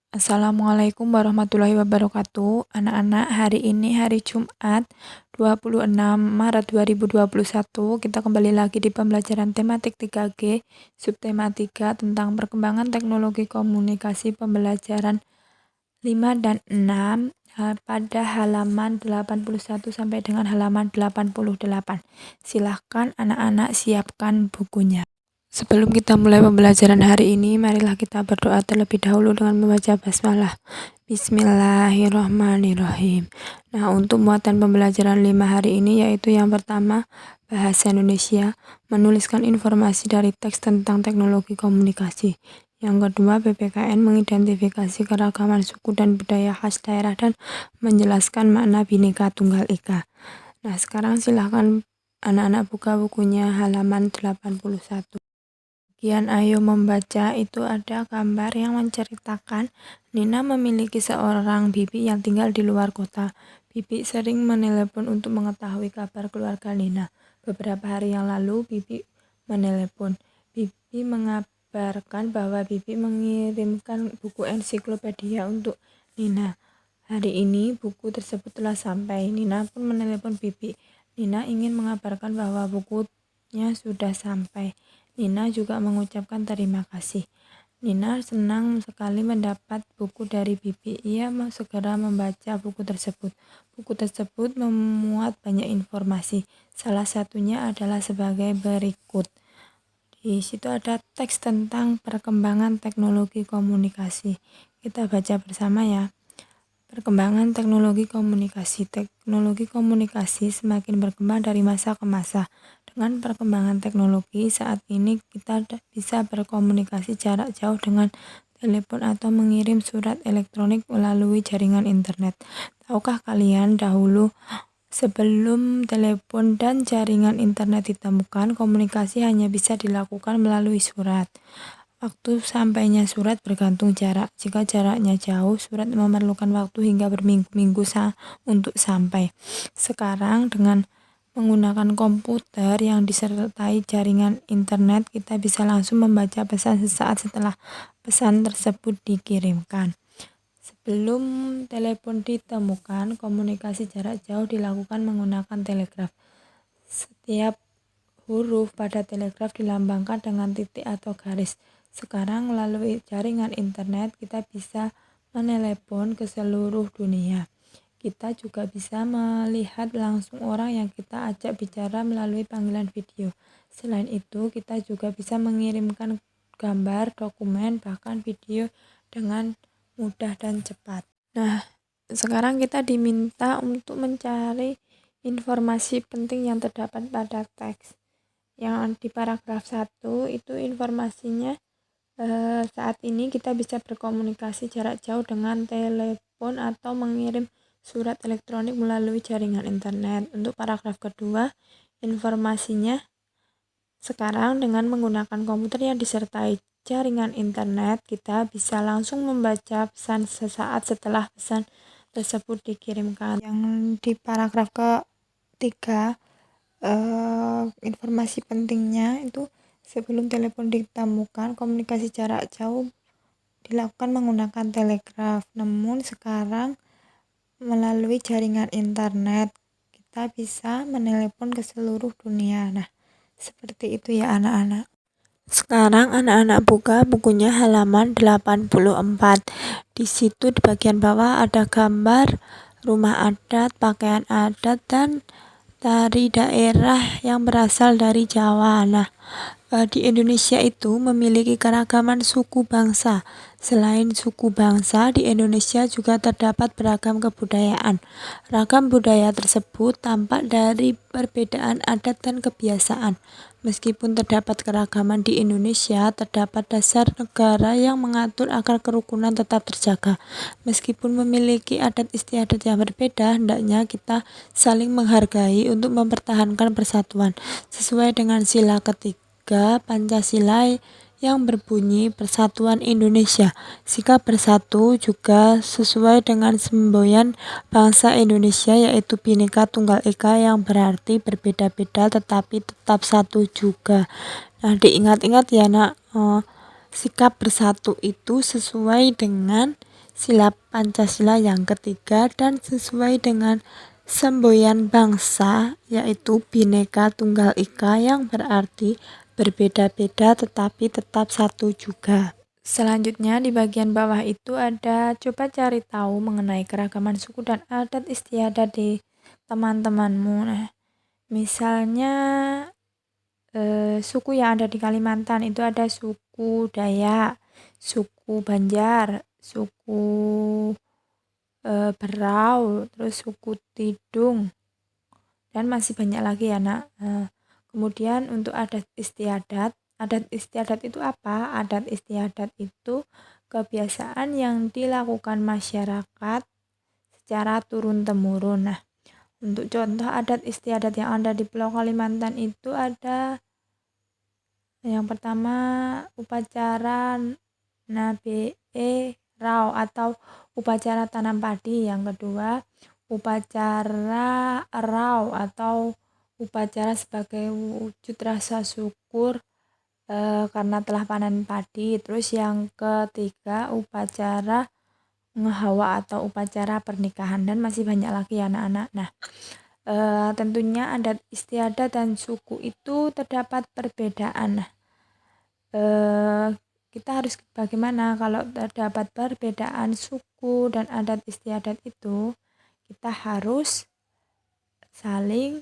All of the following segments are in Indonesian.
Assalamualaikum warahmatullahi wabarakatuh. Anak-anak, hari ini hari Jumat 26 Maret 2021. Kita kembali lagi di pembelajaran tematik 3G, subtema 3 tentang perkembangan teknologi komunikasi pembelajaran 5 dan 6 pada halaman 81 sampai dengan halaman 88. Silahkan anak-anak siapkan bukunya. Sebelum kita mulai pembelajaran hari ini, marilah kita berdoa terlebih dahulu dengan membaca basmalah. Bismillahirrahmanirrahim. Nah, untuk muatan pembelajaran 5 hari ini yaitu yang pertama, bahasa Indonesia, menuliskan informasi dari teks tentang teknologi komunikasi. Yang kedua, PPKN, mengidentifikasi keragaman suku dan budaya khas daerah dan menjelaskan makna Bhinneka Tunggal Ika. Nah, sekarang silahkan anak-anak buka bukunya halaman 81. Bagian ayo membaca itu ada gambar yang menceritakan Nina memiliki seorang bibi yang tinggal di luar kota. Bibi sering menelepon untuk mengetahui kabar keluarga Nina. Beberapa hari yang lalu bibi menelepon. Bibi mengabarkan bahwa bibi mengirimkan buku ensiklopedia untuk Nina. Hari ini buku tersebut telah sampai. Nina pun menelepon bibi. Nina ingin mengabarkan bahwa bukunya sudah sampai. Nina juga mengucapkan terima kasih. Nina senang sekali mendapat buku dari bibi. Ia segera membaca buku tersebut. Buku tersebut memuat banyak informasi. Salah satunya adalah sebagai berikut. Di situ ada teks tentang perkembangan teknologi komunikasi. Kita baca bersama ya. Perkembangan teknologi komunikasi. Teknologi komunikasi semakin berkembang dari masa ke masa. Dengan perkembangan teknologi saat ini kita bisa berkomunikasi jarak jauh dengan telepon atau mengirim surat elektronik melalui jaringan internet. Tahukah kalian dahulu sebelum telepon dan jaringan internet ditemukan, komunikasi hanya bisa dilakukan melalui surat. Waktu sampainya surat bergantung jarak. Jika jaraknya jauh, surat memerlukan waktu hingga berminggu-minggu untuk sampai. Sekarang dengan menggunakan komputer yang disertai jaringan internet, kita bisa langsung membaca pesan sesaat setelah pesan tersebut dikirimkan. Sebelum telepon ditemukan, komunikasi jarak jauh dilakukan menggunakan telegraf. Setiap huruf pada telegraf dilambangkan dengan titik atau garis. Sekarang melalui jaringan internet kita bisa menelepon ke seluruh dunia. Kita juga bisa melihat langsung orang yang kita ajak bicara melalui panggilan video. Selain itu, kita juga bisa mengirimkan gambar, dokumen, bahkan video dengan mudah dan cepat. Nah, sekarang kita diminta untuk mencari informasi penting yang terdapat pada teks. Yang di paragraf 1 itu informasinya saat ini kita bisa berkomunikasi jarak jauh dengan telepon atau mengirim surat elektronik melalui jaringan internet. Untuk paragraf kedua, informasinya sekarang dengan menggunakan komputer yang disertai jaringan internet, kita bisa langsung membaca pesan sesaat setelah pesan tersebut dikirimkan. Yang di paragraf ketiga, informasi pentingnya itu sebelum telepon ditemukan, komunikasi jarak jauh dilakukan menggunakan telegraf. Namun sekarang melalui jaringan internet kita bisa menelepon ke seluruh dunia. Nah, seperti itu ya anak-anak. Sekarang anak-anak buka bukunya halaman 84. Di situ di bagian bawah ada gambar rumah adat, pakaian adat, dan dari daerah yang berasal dari Jawa. Nah, di Indonesia itu memiliki keragaman suku bangsa. Selain suku bangsa, di Indonesia juga terdapat beragam kebudayaan. Ragam budaya tersebut tampak dari perbedaan adat dan kebiasaan. Meskipun terdapat keragaman di Indonesia, terdapat dasar negara yang mengatur agar kerukunan tetap terjaga. Meskipun memiliki adat istiadat yang berbeda, hendaknya kita saling menghargai untuk mempertahankan persatuan. Sesuai dengan sila ketiga Pancasila yang berbunyi Persatuan Indonesia. Sikap bersatu juga sesuai dengan semboyan bangsa Indonesia, yaitu Bhinneka Tunggal Ika, yang berarti berbeda-beda tetapi tetap satu juga. Nah, diingat-ingat ya nak, sikap bersatu itu sesuai dengan sila Pancasila yang ketiga dan sesuai dengan semboyan bangsa, yaitu Bhinneka Tunggal Ika, yang berarti berbeda-beda tetapi tetap satu juga. Selanjutnya di bagian bawah itu ada coba cari tahu mengenai keragaman suku dan adat istiadat di teman-temanmu. Nah, misalnya suku yang ada di Kalimantan itu ada suku Dayak, suku Banjar, suku Berau, terus suku Tidung, dan masih banyak lagi ya nak. Kemudian untuk adat istiadat itu apa? Adat istiadat itu kebiasaan yang dilakukan masyarakat secara turun-temurun. Nah, untuk contoh adat istiadat yang ada di Pulau Kalimantan itu ada yang pertama upacara Nabe Rao atau upacara tanam padi. Yang kedua upacara Rao atau upacara sebagai wujud rasa syukur karena telah panen padi. Terus yang ketiga upacara ngehawa atau upacara pernikahan, dan masih banyak lagi ya anak-anak. Nah, tentunya adat istiadat dan suku itu terdapat perbedaan. Nah, kita harus bagaimana kalau terdapat perbedaan suku dan adat istiadat itu, kita harus saling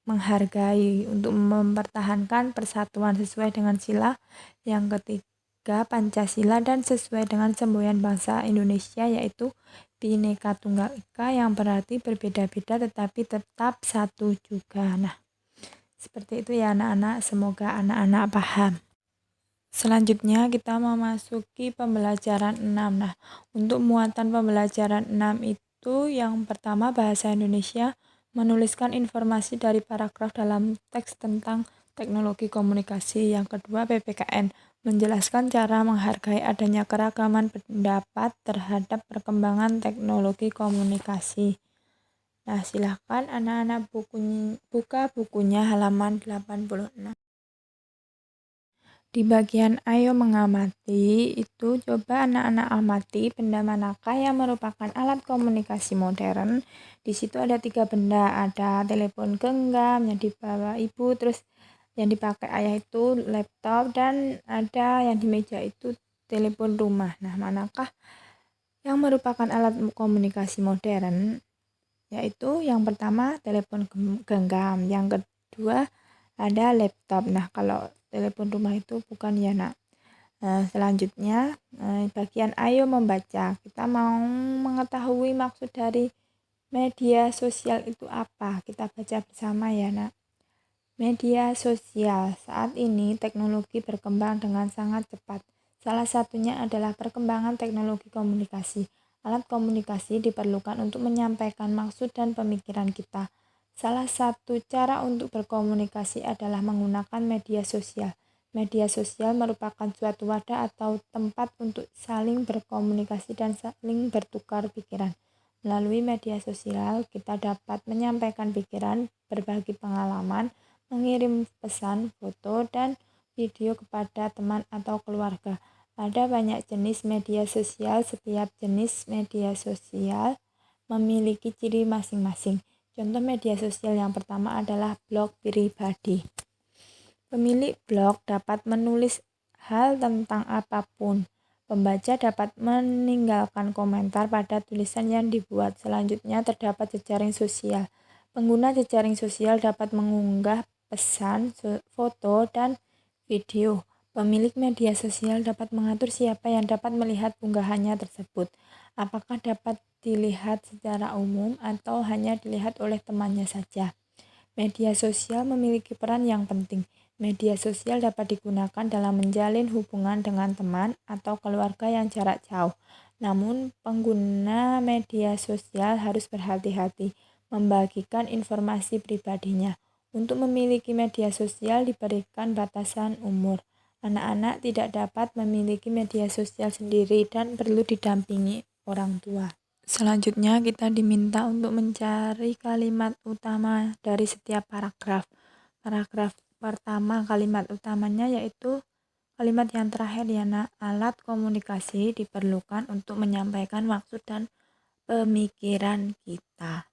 menghargai untuk mempertahankan persatuan sesuai dengan sila yang ketiga Pancasila dan sesuai dengan semboyan bangsa Indonesia, yaitu Bhinneka Tunggal Ika, yang berarti berbeda-beda tetapi tetap satu juga. Nah, seperti itu ya anak-anak, semoga anak-anak paham. Selanjutnya kita memasuki pembelajaran 6. Nah, untuk muatan pembelajaran 6 itu yang pertama bahasa Indonesia, menuliskan informasi dari paragraf dalam teks tentang teknologi komunikasi. Yang kedua PPKN, menjelaskan cara menghargai adanya keragaman pendapat terhadap perkembangan teknologi komunikasi. Nah, silahkan anak-anak buka bukunya halaman 86. Di bagian ayo mengamati itu coba anak-anak amati benda manakah yang merupakan alat komunikasi modern. Di situ ada 3 benda, ada telepon genggam yang dibawa ibu, terus yang dipakai ayah itu laptop, dan ada yang di meja itu telepon rumah. Nah, manakah yang merupakan alat komunikasi modern? Yaitu yang pertama telepon genggam, yang kedua ada laptop. Nah, kalau telepon rumah itu bukan ya nak. Selanjutnya bagian ayo membaca, kita mau mengetahui maksud dari media sosial itu apa, kita baca bersama ya nak. Media sosial saat ini teknologi berkembang dengan sangat cepat. Salah satunya adalah perkembangan teknologi komunikasi. Alat komunikasi diperlukan untuk menyampaikan maksud dan pemikiran kita. Salah satu cara untuk berkomunikasi adalah menggunakan media sosial. Media sosial merupakan suatu wadah atau tempat untuk saling berkomunikasi dan saling bertukar pikiran. Melalui media sosial, kita dapat menyampaikan pikiran, berbagi pengalaman, mengirim pesan, foto, dan video kepada teman atau keluarga. Ada banyak jenis media sosial. Setiap jenis media sosial memiliki ciri masing-masing. Contoh media sosial yang pertama adalah blog pribadi. Pemilik blog dapat menulis hal tentang apapun. Pembaca dapat meninggalkan komentar pada tulisan yang dibuat. Selanjutnya terdapat jejaring sosial. Pengguna jejaring sosial dapat mengunggah pesan, foto, dan video. Pemilik media sosial dapat mengatur siapa yang dapat melihat unggahannya tersebut. Apakah dapat dilihat secara umum atau hanya dilihat oleh temannya saja. Media sosial memiliki peran yang penting. Media sosial dapat digunakan dalam menjalin hubungan dengan teman atau keluarga yang jarak jauh. Namun, pengguna media sosial harus berhati-hati membagikan informasi pribadinya. Untuk memiliki media sosial diberikan batasan umur. Anak-anak tidak dapat memiliki media sosial sendiri dan perlu didampingi orang tua. Selanjutnya kita diminta untuk mencari kalimat utama dari setiap paragraf. Paragraf pertama kalimat utamanya yaitu Kalimat yang terakhir ya nak, alat komunikasi diperlukan untuk menyampaikan maksud dan pemikiran kita.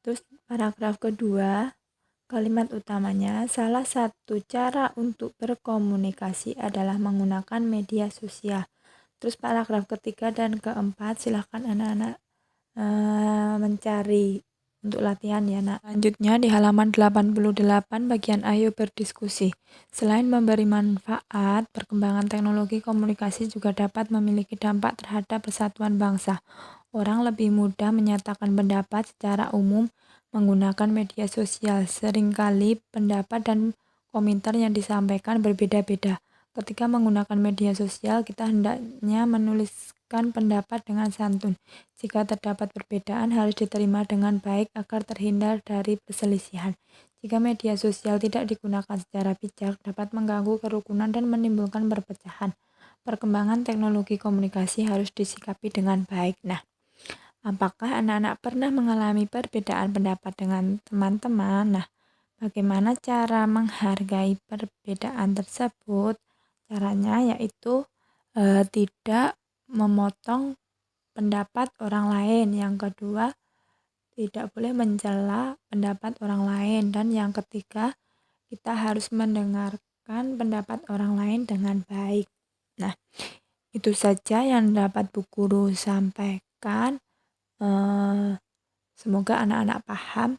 Terus paragraf kedua, kalimat utamanya, salah satu cara untuk berkomunikasi adalah menggunakan media sosial. Terus paragraf ketiga dan keempat, silahkan anak-anak mencari untuk latihan ya nak. Selanjutnya di halaman 88 bagian ayo berdiskusi. Selain memberi manfaat, perkembangan teknologi komunikasi juga dapat memiliki dampak terhadap persatuan bangsa. Orang lebih mudah menyatakan pendapat secara umum menggunakan media sosial. Seringkali pendapat dan komentar yang disampaikan berbeda-beda. Ketika menggunakan media sosial, kita hendaknya menuliskan pendapat dengan santun. Jika terdapat perbedaan, harus diterima dengan baik agar terhindar dari perselisihan. Jika media sosial tidak digunakan secara bijak, dapat mengganggu kerukunan dan menimbulkan perpecahan. Perkembangan teknologi komunikasi harus disikapi dengan baik. Nah, apakah anak-anak pernah mengalami perbedaan pendapat dengan teman-teman? Nah, bagaimana cara menghargai perbedaan tersebut? Caranya yaitu tidak memotong pendapat orang lain. Yang kedua, tidak boleh mencela pendapat orang lain. Dan yang ketiga, kita harus mendengarkan pendapat orang lain dengan baik. Nah, itu saja yang dapat Bu Guru sampaikan. Semoga anak-anak paham.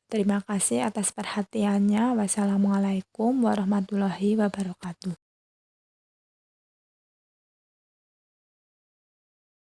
Terima kasih atas perhatiannya. Wassalamualaikum warahmatullahi wabarakatuh.